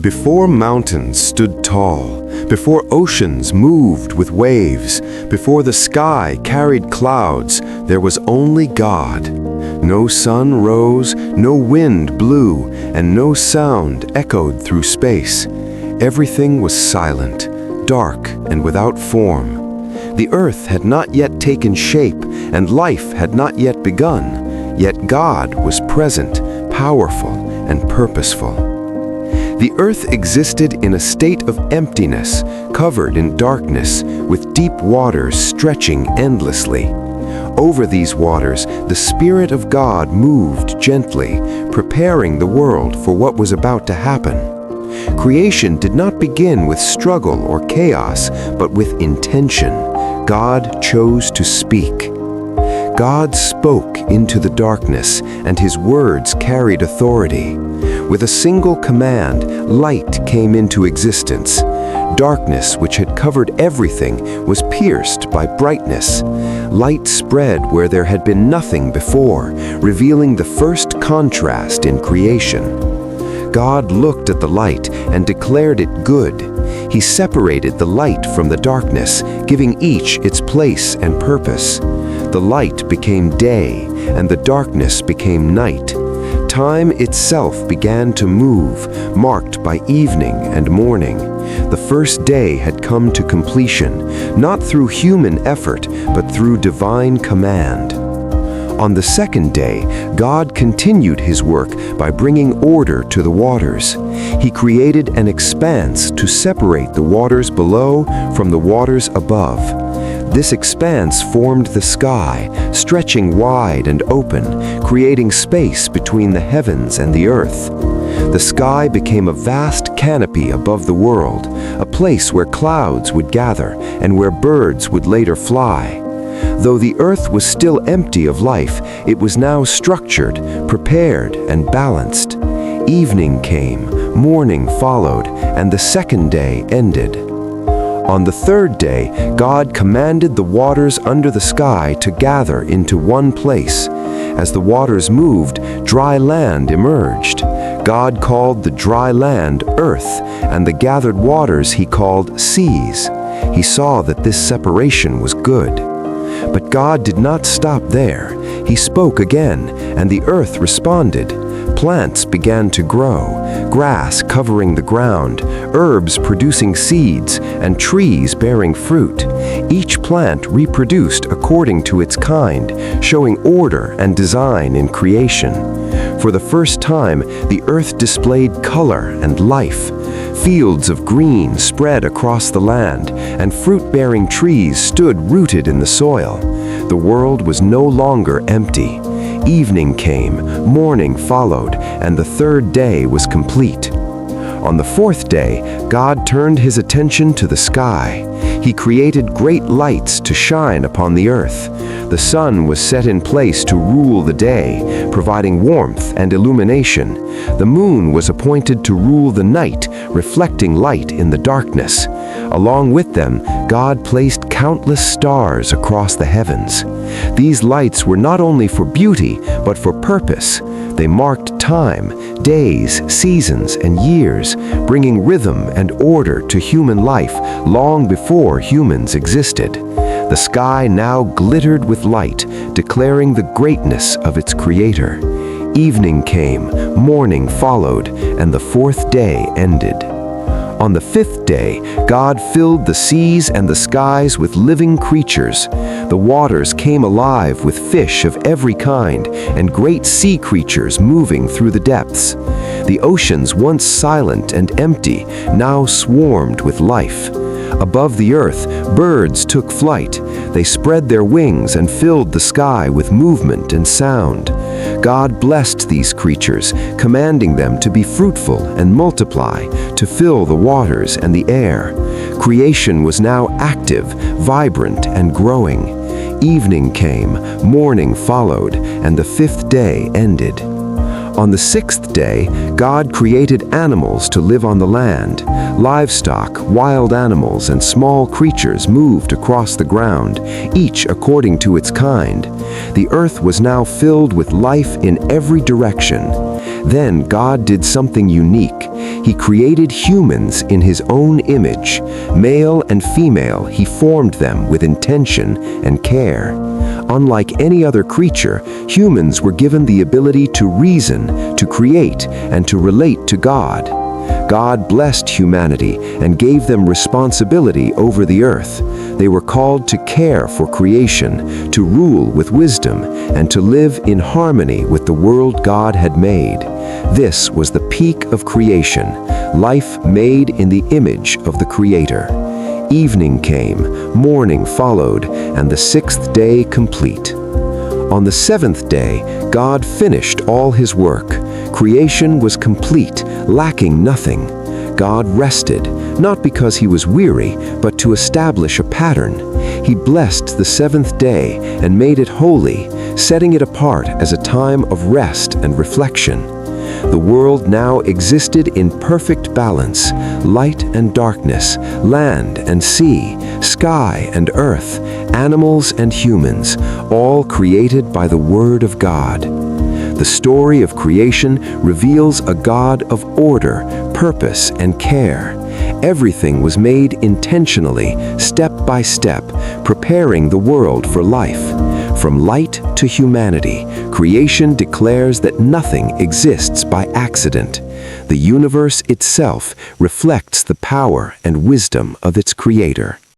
Before mountains stood tall, before oceans moved with waves, before the sky carried clouds, there was only God. No sun rose, no wind blew, and no sound echoed through space. Everything was silent, dark, and without form. The earth had not yet taken shape, and life had not yet begun, yet God was present, powerful, and purposeful. The earth existed in a state of emptiness, covered in darkness, with deep waters stretching endlessly. Over these waters, the Spirit of God moved gently, preparing the world for what was about to happen. Creation did not begin with struggle or chaos, but with intention. God chose to speak. God spoke into the darkness, and His words carried authority. With a single command, light came into existence. Darkness, which had covered everything, was pierced by brightness. Light spread where there had been nothing before, revealing the first contrast in creation. God looked at the light and declared it good. He separated the light from the darkness, giving each its place and purpose. The light became day, and the darkness became night. Time itself began to move, marked by evening and morning. The first day had come to completion, not through human effort, but through divine command. On the second day, God continued His work by bringing order to the waters. He created an expanse to separate the waters below from the waters above. This expanse formed the sky, stretching wide and open, creating space between the heavens and the earth. The sky became a vast canopy above the world, a place where clouds would gather and where birds would later fly. Though the earth was still empty of life, it was now structured, prepared, and balanced. Evening came, morning followed, and the second day ended. On the third day, God commanded the waters under the sky to gather into one place. As the waters moved, dry land emerged. God called the dry land earth, and the gathered waters He called seas. He saw that this separation was good. But God did not stop there. He spoke again, and the earth responded. Plants began to grow, grass covering the ground, herbs producing seeds, and trees bearing fruit. Each plant reproduced according to its kind, showing order and design in creation. For the first time, the earth displayed color and life. Fields of green spread across the land, and fruit-bearing trees stood rooted in the soil. The world was no longer empty. Evening came, morning followed, and the third day was complete. On the fourth day, God turned His attention to the sky. He created great lights to shine upon the earth. The sun was set in place to rule the day, providing warmth and illumination. The moon was appointed to rule the night, reflecting light in the darkness. Along with them, God placed countless stars across the heavens. These lights were not only for beauty, but for purpose. They marked time, days, seasons, and years, bringing rhythm and order to human life long before humans existed. The sky now glittered with light, declaring the greatness of its Creator. Evening came, morning followed, and the fourth day ended. On the fifth day, God filled the seas and the skies with living creatures. The waters came alive with fish of every kind and great sea creatures moving through the depths. The oceans, once silent and empty, now swarmed with life. Above the earth, birds took flight. They spread their wings and filled the sky with movement and sound. God blessed these creatures, commanding them to be fruitful and multiply, to fill the waters and the air. Creation was now active, vibrant, and growing. Evening came, morning followed, and the fifth day ended. On the sixth day, God created animals to live on the land. Livestock, wild animals, and small creatures moved across the ground, each according to its kind. The earth was now filled with life in every direction. Then God did something unique. He created humans in His own image. Male and female, He formed them with intention and care. Unlike any other creature, humans were given the ability to reason, to create, and to relate to God. God blessed humanity and gave them responsibility over the earth. They were called to care for creation, to rule with wisdom, and to live in harmony with the world God had made. This was the peak of creation, life made in the image of the Creator. Evening came, morning followed, and the sixth day complete. On the seventh day, God finished all His work. Creation was complete, lacking nothing. God rested, not because He was weary, but to establish a pattern. He blessed the seventh day and made it holy, setting it apart as a time of rest and reflection. The world now existed in perfect balance, light and darkness, land and sea, sky and earth, animals and humans, all created by the Word of God. The story of creation reveals a God of order, purpose, and care. Everything was made intentionally, step by step, preparing the world for life. From light to humanity, creation declares that nothing exists by accident. The universe itself reflects the power and wisdom of its Creator.